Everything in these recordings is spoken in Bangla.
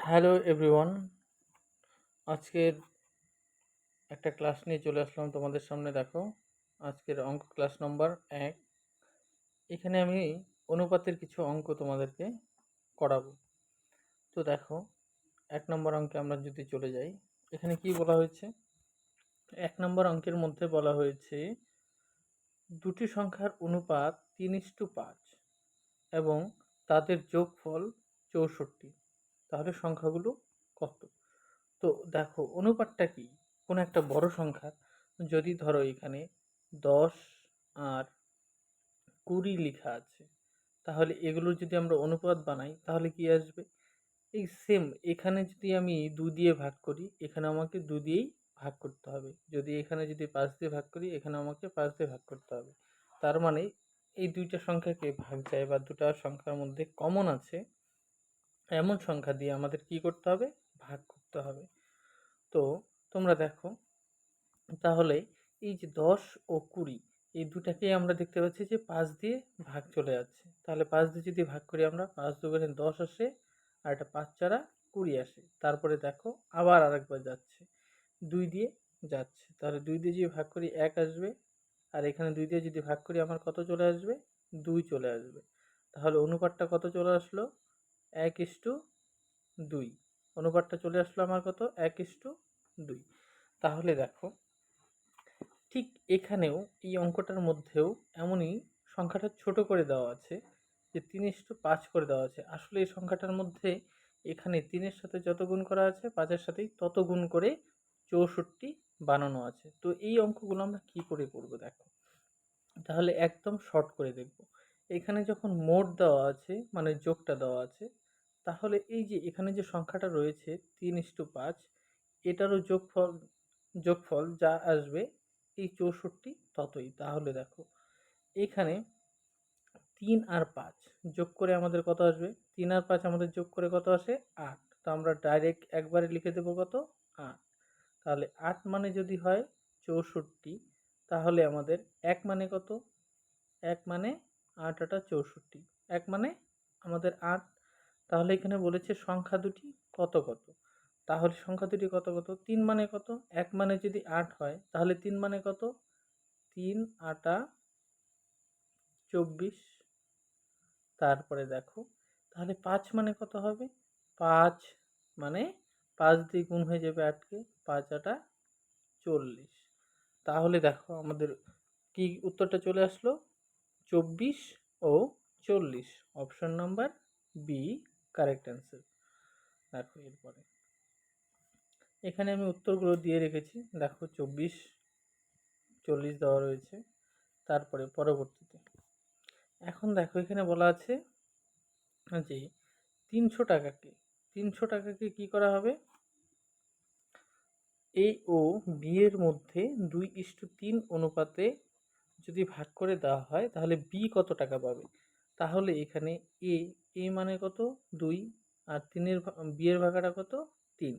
হ্যালো এভরিওয়ান, আজকের একটা ক্লাস নিয়ে চলে আসলাম তোমাদের সামনে। দেখো, আজকের অঙ্ক ক্লাস নম্বর 1। এখানে আমি অনুপাতের কিছু অঙ্ক তোমাদেরকে করাবো। তো দেখো, 1 নম্বর অঙ্কে আমরা যদি চলে যাই, এখানে কি বলা হয়েছে? 1 নম্বর অঙ্কের মধ্যে বলা হয়েছে দুটি সংখ্যার অনুপাত 3:5 এবং তাদের যোগফল 64। তাহলে সংখ্যাগুলো কত? তো দেখো, অনুপাতটা কি? কোনো একটা বড় সংখ্যা যদি ধরো এখানে 10 আর 20 লেখা আছে, তাহলে এগুলোর যদি আমরা অনুপাত বানাই তাহলে কি আসবে? এই সেম, এখানে যদি আমি 2 দিয়ে ভাগ করি, এখানে আমাকে 2 দিয়েই ভাগ করতে হবে। যদি এখানে যদি 5 দিয়ে ভাগ করি, এখানে আমাকে 5 দিয়ে ভাগ করতে হবে। তার মানে এই দুইটা সংখ্যাকে ভাগ যায় বা দুটা সংখ্যার মধ্যে কমন আছে এমন সংখ্যা দিয়ে আমাদের কি করতে হবে? ভাগ করতে হবে। তো তোমরা দেখো, তাহলে এই যে 10 ও 20, এই দুটাকেই আমরা দেখতে পাচ্ছি যে 5 দিয়ে ভাগ চলে যাচ্ছে। তাহলে 5 দিয়ে যদি ভাগ করি আমরা, 5 দুগুণে 10 আসে, আর এটা 5 চারা 20 আসে। তারপরে দেখো আবার আরেকবার যাচ্ছে, 2 দিয়ে যাচ্ছে। তাহলে 2 দিয়ে যদি ভাগ করি 1 আসবে, আর এখানে 2 দিয়ে যদি ভাগ করি আমার কত চলে আসবে? 2 চলে আসবে। তাহলে অনুপাতটা কত চলে আসলো? 1:2। অনুপাতটা চলে আসলো আমার কত? 1:2। তাহলে দেখো, ঠিক এখানেও এই অঙ্কটার মধ্যেও এমনই সংখ্যাটা ছোট করে দেওয়া আছে, যে 3:5 করে দেওয়া আছে। আসলে এই সংখ্যাটার মধ্যে এখানে 3-এর সাথে যত গুণ করা আছে, 5-এর সাথেই তত গুণ করে 64 বানানো আছে। তো এই অঙ্কগুলো আমরা কি করে করব দেখো, তাহলে একদম শর্ট করে দেখব। এখানে যখন মোট দেওয়া আছে, মানে যোগটা দেওয়া আছে, তাহলে এই যে এখানে যে সংখ্যাটা রয়েছে 3:5, এটারও যোগফল যা আসবে এই 64 ততই। তাহলে দেখো, এখানে 3 আর 5 যোগ করে আমাদের কত আসবে? 3 আর 5 আমাদের যোগ করে কত আসে? 8। তো আমরা ডাইরেক্ট একবারে লিখে দেবো কত? 8। তাহলে 8 মানে যদি হয় 64, তাহলে আমাদের 1 মানে কত? 1 মানে 8 আটা 64, 1 মানে আমাদের 8। তাহলে এখানে বলেছে সংখ্যা দুটি কত কত। তাহলে সংখ্যা দুটি কত কত? 3 মানে কত? 1 মানে যদি 8 হয়, তাহলে 3 মানে কত? 3 আটা 24। তারপরে দেখো, তাহলে 5 মানে কত হবে? 5 মানে 5 দিয়ে গুণ হয়ে যাবে 8কে, 5 আটা 40। তাহলে দেখো আমাদের কি উত্তরটা চলে আসলো? 24 ও 40। Option number B correct answer. দেখো এরপরে এখানে আমি উত্তরগুলো দিয়ে রেখেছি। দেখো 24, 40 দেওয়া রয়েছে। তারপরে পরবর্তীতে এখন দেখো, এখানে বলা আছে যে 300 টাকাকে কি করা হবে? এ ও বি এর মধ্যে 2:3 অনুপাতে যদি ভাগ করে দেওয়া হয়, তাহলে বি কত টাকা পাবে? তাহলে এখানে এ এ মানে কত? 2, আর 3-এর বি এর ভাগাটা কত? 3।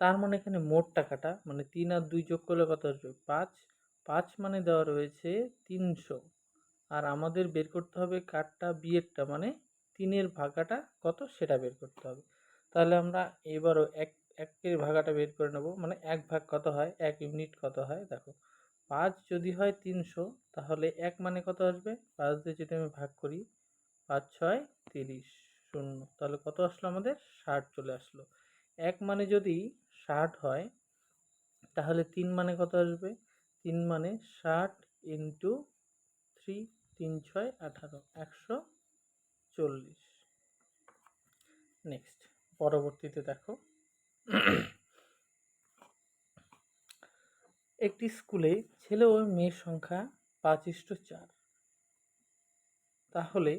তার মানে এখানে মোট টাকাটা, মানে 3 আর 2 যোগ করলে কত আসবে? 5। 5 মানে দেওয়া রয়েছে 300, আর আমাদের বের করতে হবে কারটা? বি এরটা, মানে 3-এর ভাগাটা কত সেটা বের করতে হবে। তাহলে আমরা এবারও একের ভাগাটা বের করে নেব, মানে 1 ভাগ কত হয়, 1 ইউনিট কত হয়। দেখো, 5 যদি হয় 300, তাহলে 1 মানে কত আসবে? 5 দিয়ে যদি আমি ভাগ করি, 5 6 30, 0। তাহলে কত আসলো আমাদের? 60 চলে আসলো। 1 মানে যদি 60 হয়, তাহলে 3 মানে কত আসবে? 3 মানে 60 ইন্টু 3, 3 6 18, 140। নেক্সট, পরবর্তীতে দেখো, একটি স্কুলে ছেলে ও মেয়ের সংখ্যা 5:4। তাহলে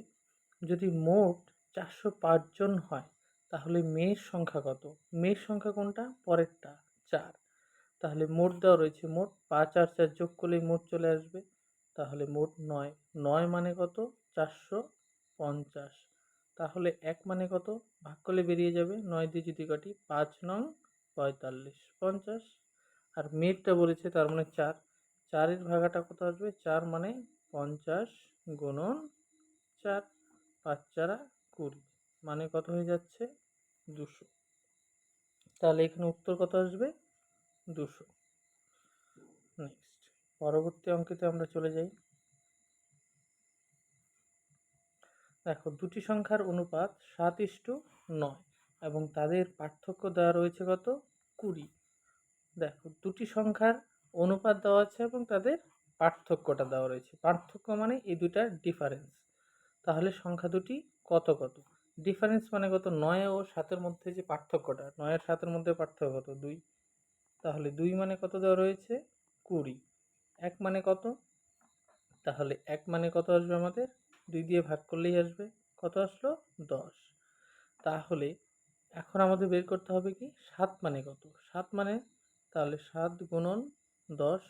যদি মোট 405 জন হয়, তাহলে মেয়ের সংখ্যা কত? মেয়ের সংখ্যা কোনটা? পরেরটা, 4। তাহলে মোট দেওয়া রয়েছে, মোট 5 আর 4 যোগ করলেই মোট চলে আসবে। তাহলে মোট 9। 9 মানে কত? 450। তাহলে 1 মানে কত? ভাগ করলে বেরিয়ে যাবে, 9 দিয়ে যদি কাটি, 5 নং 45, 50। আর মেয়েরটা বলেছে, তার মানে 4। 4 এর ভাগাটা কত আসবে? 4 মানে 50 গুণন 4, 5 4 20, মানে কত হয়ে যাচ্ছে? 200। তাহলে এখানে উত্তর কত আসবে? 200। নেক্সট, পরবর্তী অঙ্কেতে আমরা চলে যাই। দেখো, দুটি সংখ্যার অনুপাত 7:9 এবং তাদের পার্থক্য দেওয়া রয়েছে কত? 20। দেখো, দুটি সংখ্যার অনুপাত দেওয়া আছে এবং তাদের পার্থক্যটা দেওয়া রয়েছে। পার্থক্য মানে এই দুটার ডিফারেন্স। তাহলে সংখ্যা দুটি কত কত? ডিফারেন্স মানে কত? 9 ও 7-এর মধ্যে যে পার্থক্যটা, 9 আর 7-এর মধ্যে পার্থক্য কত? 2। তাহলে 2 মানে কত দেওয়া রয়েছে? 20। 1 মানে কত? তাহলে 1 মানে কত আসবে আমাদের? 2 দিয়ে ভাগ করলেই আসবে। কত আসলো? 10। তাহলে এখন আমাদের বের করতে হবে কি 7 মানে কত? 7 মানে, তাহলে 7 গুণন 10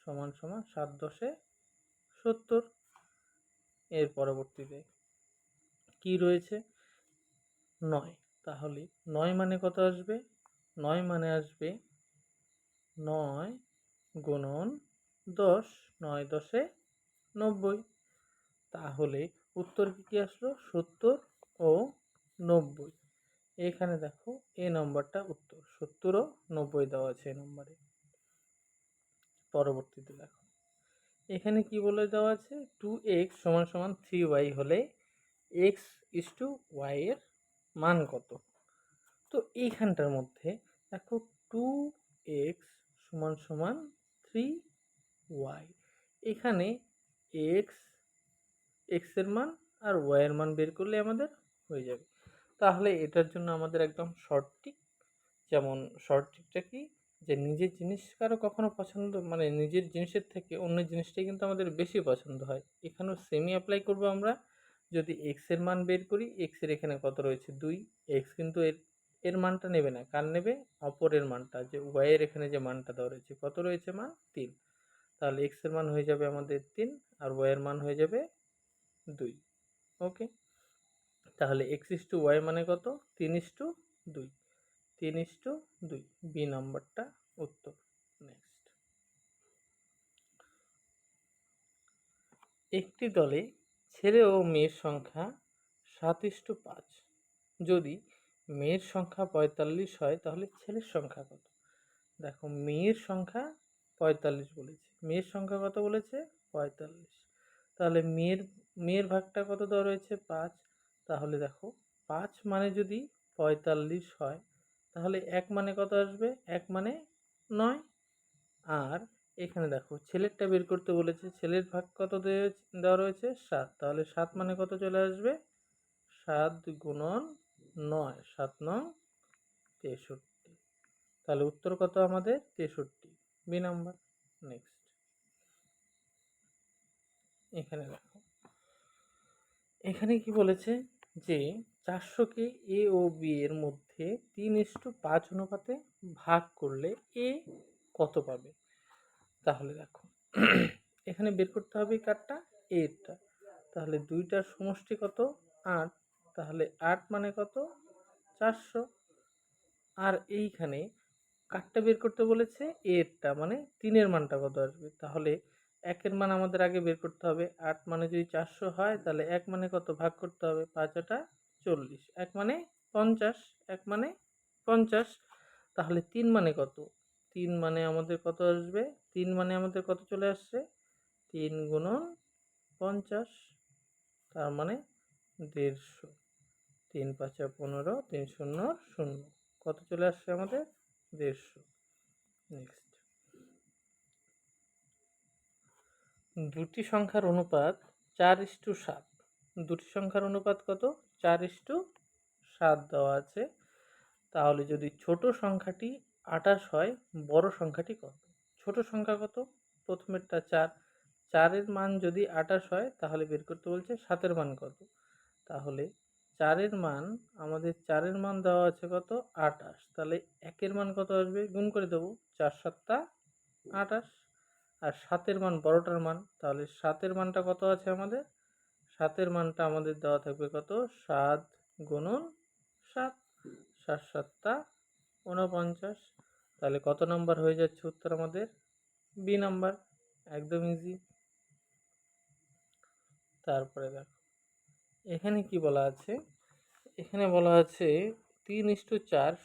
সমান সমান 7 10 70। এর পরবর্তীতে কি রয়েছে? 9। তাহলে 9 মানে কত আসবে? 9 মানে আসবে 9 গুণন 10, 9 10 90। তাহলে উত্তর কি আসলো? 70 ও 90। এখানে দেখো এই নম্বরটা উত্তর, 70 ও 90 দেওয়া আছে এই নম্বরে। পরবর্তীতে দেখো, এখানে কি বলে দেওয়া আছে? 2x সমান সমান 3y হলে x ইস টু y এর মান কত? তো এইখানটার মধ্যে দেখো 2x সমান সমান 3y, এখানে x এর মান আর y এর মান বের করলে আমাদের হয়ে যাবে। তাহলে এটার জন্য আমাদের একদম শর্ট ট্রিক। যেমন শর্ট ট্রিকটা কি, যে নিজের জিনিস কারো কখনো পছন্দ, মানে নিজের জিনিসের থেকে অন্য জিনিসটাই কিন্তু আমাদের বেশি পছন্দ হয়। এখানেও সেমি অ্যাপ্লাই করবো আমরা। যদি এক্স এর মান বের করি, এক্স এর এখানে কত রয়েছে? 2। এক্স কিন্তু এর মানটা নেবে না, কার নেবে? অপরের মানটা, যে ওয়াই এর এখানে যে মানটা দেওয়া রয়েছে, কত রয়েছে মান? 3। তাহলে এক্স এর মান হয়ে যাবে আমাদের 3 আর ওয়াই এর মান হয়ে যাবে 2। ওকে, তাহলে এক্স ইস টু ওয়াই মানে কত? 3:2। 3:2, বি নাম্বারটা উত্তর। নেক্সট, একটি দলে ছেলে ও মেয়ের সংখ্যা 7:5। যদি মেয়ের সংখ্যা 45 হয় তাহলে ছেলের সংখ্যা কত? দেখো, মেয়ের সংখ্যা 45 বলেছে, মেয়ের সংখ্যা কত বলেছে? 45। তাহলে মেয়ের ভাগটা কত দেওয়া রয়েছে? 5। তাহলে দেখো, 5 মানে যদি 45 হয় তাহলে 1 মানে কত আসবে? 1 মানে 9। আর এখানে দেখো ছেলেরটা বের করতে বলেছে, ছেলের ভাগ কত দেওয়া রয়েছে? 7। তাহলে 7 মানে কত চলে আসবে? 7 গুণন 9, 7 9 63। তাহলে উত্তর কত আমাদের? 63, বি নাম্বার। নেক্সট, এখানে দেখো, এখানে কি বলেছে যে 400-কে এ ও বি এর মধ্যে 3:5 অনুপাতে ভাগ করলে এ কত পাবে? তাহলে দেখো, এখানে বের করতে হবে কারটা? এরটা। তাহলে দুইটার সমষ্টি কত? 8। তাহলে 8 মানে কত? 400। আর এইখানে কারটা বের করতে বলেছে এরটা, মানে 3-এর মানটা কত আসবে? তাহলে 1-এর মান আমাদের আগে বের করতে হবে। 8 মানে যদি 400 হয় তাহলে 1 মানে কত? ভাগ করতে হবে। 5-8 40, 1 মানে 50, 1 মানে 50। তাহলে 3 মানে কত? 3 মানে আমাদের কত আসবে? 3 মানে আমাদের কত চলে আসছে? 3 গুণন 50, তার মানে 150। 3 5 15, 3 শূন্য 0, কত চলে আসছে আমাদের? 150। নেক্সট, দুটি সংখ্যার অনুপাত 4:7। দুটি সংখ্যার অনুপাত কত? 4:7 দেওয়া আছে। তাহলে যদি ছোট সংখ্যাটি 28 হয়, বড় সংখ্যাটি কত? ছোট সংখ্যা কত? প্রথমেরটা 4। 4-এর মান যদি 28 হয় তাহলে বের করতে বলছে 7-এর মান কত? তাহলে 4-এর মান, আমাদের 4-এর মান দেওয়া আছে কত? 28। তাহলে 1-এর মান কত আসবে? গুণ করে দেবো, 4 7 28। আর 7-এর মান, বড়টার মান, তাহলে 7-এর মানটা কত আছে আমাদের? 7-এর মানটা আমাদের দেওয়া থাকবে কত? 7 গুণন 7, 7 7 49। তাহলে কত নাম্বার হয়ে যাচ্ছে উত্তর আমাদের? বি নাম্বার, একদম ইজি। তারপরে দেখো, এখানে কি বলা আছে? এখানে বলা আছে 3:4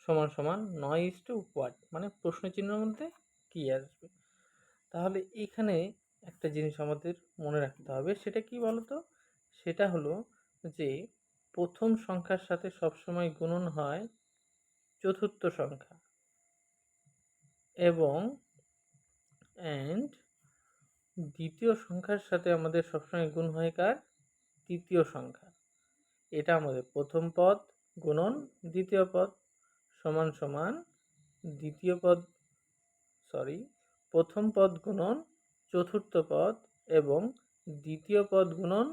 সমান সমান 9:1, মানে প্রশ্ন চিহ্নের মধ্যে কি আসবে। তাহলে এখানে একটা জিনিস আমাদের মনে রাখতে হবে, সেটা কি বলতো? সেটা হলো যে প্রথম সংখ্যার সাথে সবসময় গুণন হয় চতুর্থ সংখ্যা, এবং দ্বিতীয় সংখ্যার সাথে আমাদের সবসময় গুণ হয় কার? তৃতীয় সংখ্যা। এটা আমাদের প্রথম পদ গুণন দ্বিতীয় পদ সমান সমান দ্বিতীয় পদ প্রথম পদ গুণন চতুর্থ পদ এবং দ্বিতীয় পদ গুণন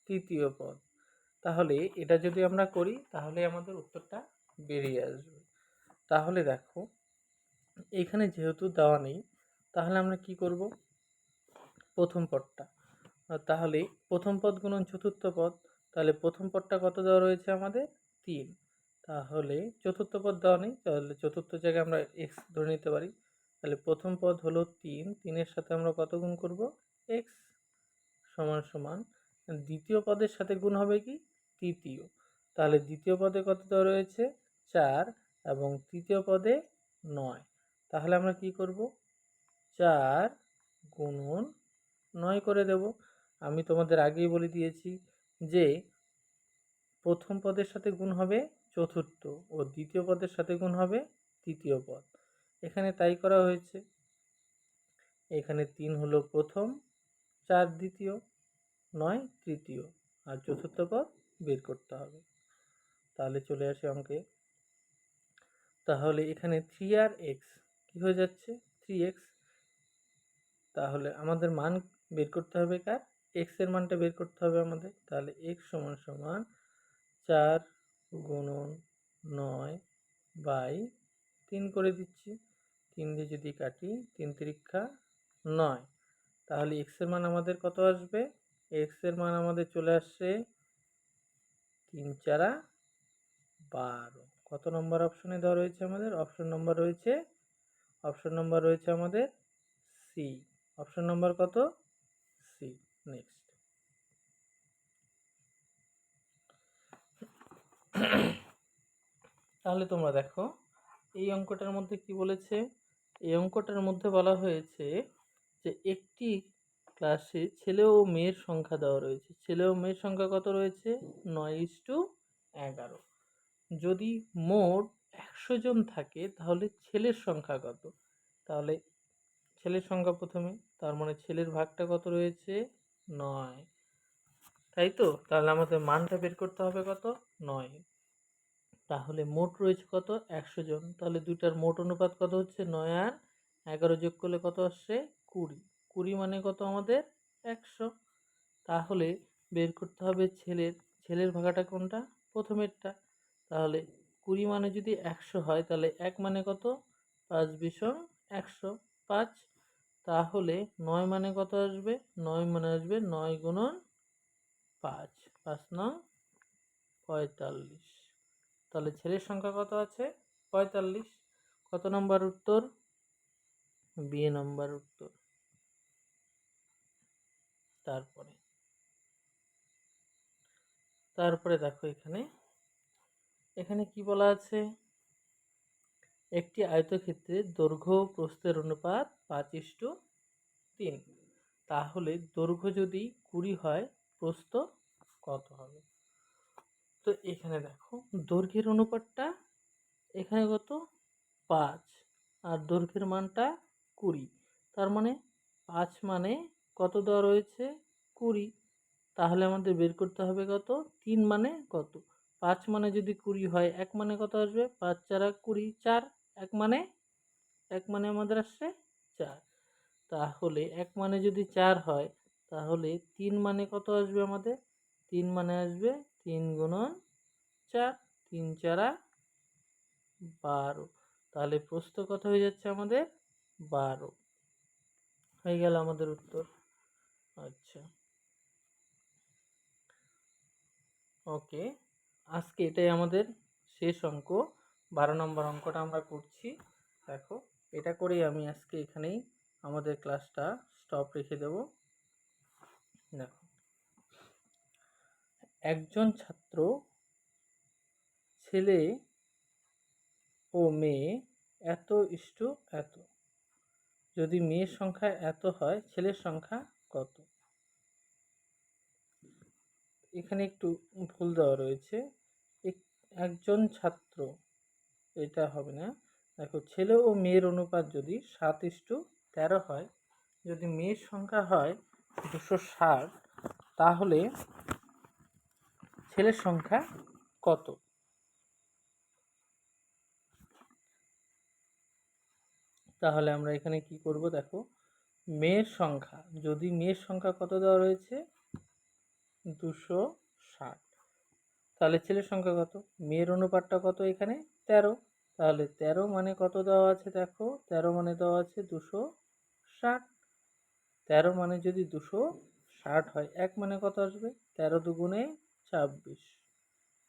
তৃতীয় পদ। তাহলে এটা যদি আমরা করি তাহলে আমাদের উত্তরটা বেরিয়ে আসবে। তাহলে দেখো এখানে যেহেতু দেওয়া নেই, তাহলে আমরা কি করব? প্রথম পদটা, তাহলে প্রথম পদ গুণন চতুর্থ পদ, তাহলে প্রথম পদটা কত দেওয়া রয়েছে আমাদের? 3। তাহলে চতুর্থ পদ দেওয়া নেই, তাহলে চতুর্থ জায়গায় আমরা এক্স ধরে নিতে পারি। তাহলে প্রথম পদ হলো 3, 3-এর সাথে আমরা কত গুণ করব? এক্স সমান সমান দ্বিতীয় পদের সাথে গুণ হবে কি? তৃতীয়। তাহলে দ্বিতীয় পদে কত দেওয়া রয়েছে? 4, এবং তৃতীয় পদে 9। তাহলে আমরা কি করব? 4 গুণন 9 করে দেব। আমি তোমাদের আগেই বলে দিয়েছি যে প্রথম পদের সাথে গুণ হবে চতুর্থ ও দ্বিতীয় পদের সাথে গুণ হবে তৃতীয় পদ। এখানে তাই করা হয়েছে। এখানে 3 হলো প্রথম, 4 দ্বিতীয়, 9 তৃতীয়, আর চতুর্থ পদ বের করতে হবে। তাহলে চলে আসে অঙ্কে। তাহলে এখানে 3 আর এক্স কি হয়ে যাচ্ছে? 3x। তাহলে আমাদের মান বের করতে হবে কার? এক্স এর মানটা বের করতে হবে আমাদের। তাহলে এক্স সমান সমান 4 গুণন 9/3 করে দিচ্ছি। 3 দিয়ে যদি কাটি 3 তিরিক্ষা 9। তাহলে এক্স এর মান আমাদের কত আসবে? এক্স এর মান আমাদের চলে আসছে 3 × 4 = 12। কত নম্বর অপশনে দেওয়া রয়েছে আমাদের? অপশন নম্বর রয়েছে আমাদের সি। অপশন নম্বর কত? সি। নেক্সট। তাহলে তোমরা দেখো এই অঙ্কটার মধ্যে কি বলেছে? এই অঙ্কটার মধ্যে বলা হয়েছে যে একটি ক্লাসে ছেলে ও মেয়ের সংখ্যা দেওয়া রয়েছে। ছেলে ও মেয়ের সংখ্যা কত রয়েছে? 9:11। যদি মোট 100 জন থাকে তাহলে ছেলের সংখ্যা কত? তাহলে ছেলের সংখ্যা প্রথমে, তার মানে ছেলের ভাগটা কত রয়েছে? 9, তাই তো? তাহলে আমাদের মানটা বের করতে হবে কত? 9। তাহলে মোট রয়েছে কত? 100 জন। তাহলে দুইটার মোট অনুপাত কত হচ্ছে? 9 আর 11 যোগ করলে কত আসছে? 20। 20 মানে কত আমাদের? 100। তাহলে বের করতে হবে ছেলের ভাগাটা কোনটা? প্রথমেরটা। তাহলে 20 মানে যদি 100 হয় তাহলে 1 মানে কত? 5 বিশং 100, 5। তাহলে 9 মানে কত আসবে? 9 মানে আসবে 9 গুণন 5, 5 নং 45। তাহলে ছেলের সংখ্যা কত আছে? 45। কত নম্বর উত্তর? বি নম্বর উত্তর। তারপরে দেখো এখানে কি বলা আছে? একটি আয়তক্ষেত্রের দৈর্ঘ্য ও প্রস্থের অনুপাত 5:3। তাহলে দৈর্ঘ্য যদি 20 হয় প্রস্থ কত হবে? তো এখানে দেখো দৈর্ঘ্যের অনুপাতটা এখানে কত? 5, আর দৈর্ঘ্যের মানটা 20। তার মানে 5 মানে কত দেওয়া রয়েছে? 20। তাহলে আমাদের বের করতে হবে কত? 3 মানে কত? 5 মানে যদি 20 হয় 1 মানে কত আসবে? 5 × 4 = 20, 4। 1 মানে আমাদের আসছে 4। তাহলে 1 মানে যদি 4 হয় তাহলে 3 মানে কত আসবে আমাদের? 3 মানে আসবে 3 গুণন 4, 3 × 4 = 12। তাহলে প্রস্থ কত হয়ে যাচ্ছে আমাদের? 12 হয়ে গেল আমাদের উত্তর। আচ্ছা, ওকে। আজকে এটাই আমাদের শেষ অঙ্ক। 12 নম্বর অঙ্কটা আমরা করছি। দেখো এটা করেই আমি আজকে এখানেই আমাদের ক্লাসটা স্টপ রেখে দেব। দেখো, একজন ছাত্র ছেলে ও মেয়ে এত ইস্টু এত। যদি মেয়ের সংখ্যা এত হয়, ছেলের সংখ্যা কত? এখানে একটু ভুল দেওয়া রয়েছে, একজন ছাত্র, এটা হবে না। দেখো, ছেলে ও মেয়ের অনুপাত যদি 7:13 হয়, যদি মেয়ের সংখ্যা হয় 260, তাহলে ছেলের সংখ্যা কত? তাহলে আমরা এখানে কি করব, দেখো, মেয়ের সংখ্যা, যদি মেয়ের সংখ্যা কত দেওয়া রয়েছে 260, তাহলে ছেলের সংখ্যা কত? মেয়ের অনুপাতটা কত এখানে? 13। তাহলে 13 মানে কত দেওয়া আছে? দেখো, 13 মানে দেওয়া আছে 260। 13 মানে যদি 260 হয়, 1 মানে কত আসবে? 13 দুগুণে 26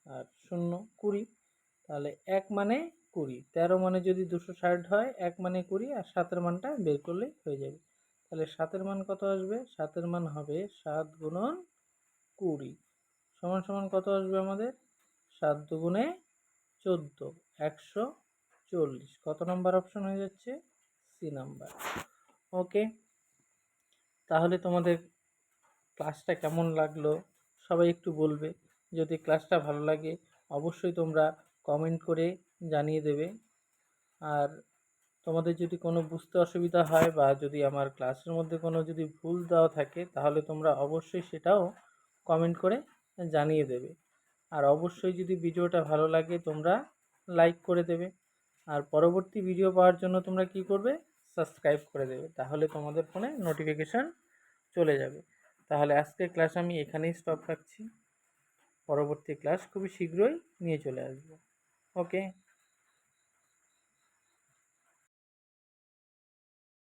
আর 0 20। তাহলে 1 মানে 20। 13 মানে যদি 260 হয়, 1 মানে 20 আর 7-এর মানটা বের করলেই হয়ে যাবে। তাহলে 7-এর মান কত আসবে? 7-এর মান হবে 7 গুণন 20 সমান সমান কত আসবে আমাদের? 7 দুগুণে 14, 140। কত নম্বর অপশন হয়ে যাচ্ছে? C number. ওকে, তাহলে তোমাদের ক্লাসটা কেমন লাগলো সবাই একটু বলবে। যদি ক্লাসটা ভালো লাগে অবশ্যই তোমরা কমেন্ট করে জানিয়ে দেবে। আর তোমাদের যদি কোনো বুঝতে অসুবিধা হয় বা যদি আমার ক্লাসের মধ্যে কোনো যদি ভুল দেওয়া থাকে, তাহলে তোমরা অবশ্যই সেটাও কমেন্ট করে জানিয়ে দেবে। আর অবশ্যই যদি ভিডিওটা ভালো লাগে তোমরা লাইক করে দেবে। আর পরবর্তী ভিডিও পাওয়ার জন্য তোমরা কি করবে? সাবস্ক্রাইব করে দেবে, তাহলে তোমাদের ফোনে নোটিফিকেশান চলে যাবে। তাহলে আজকের ক্লাস আমি এখানেই স্টপ রাখছি। পরবর্তী ক্লাস খুবই শীঘ্রই নিয়ে চলে আসবো। ওকে।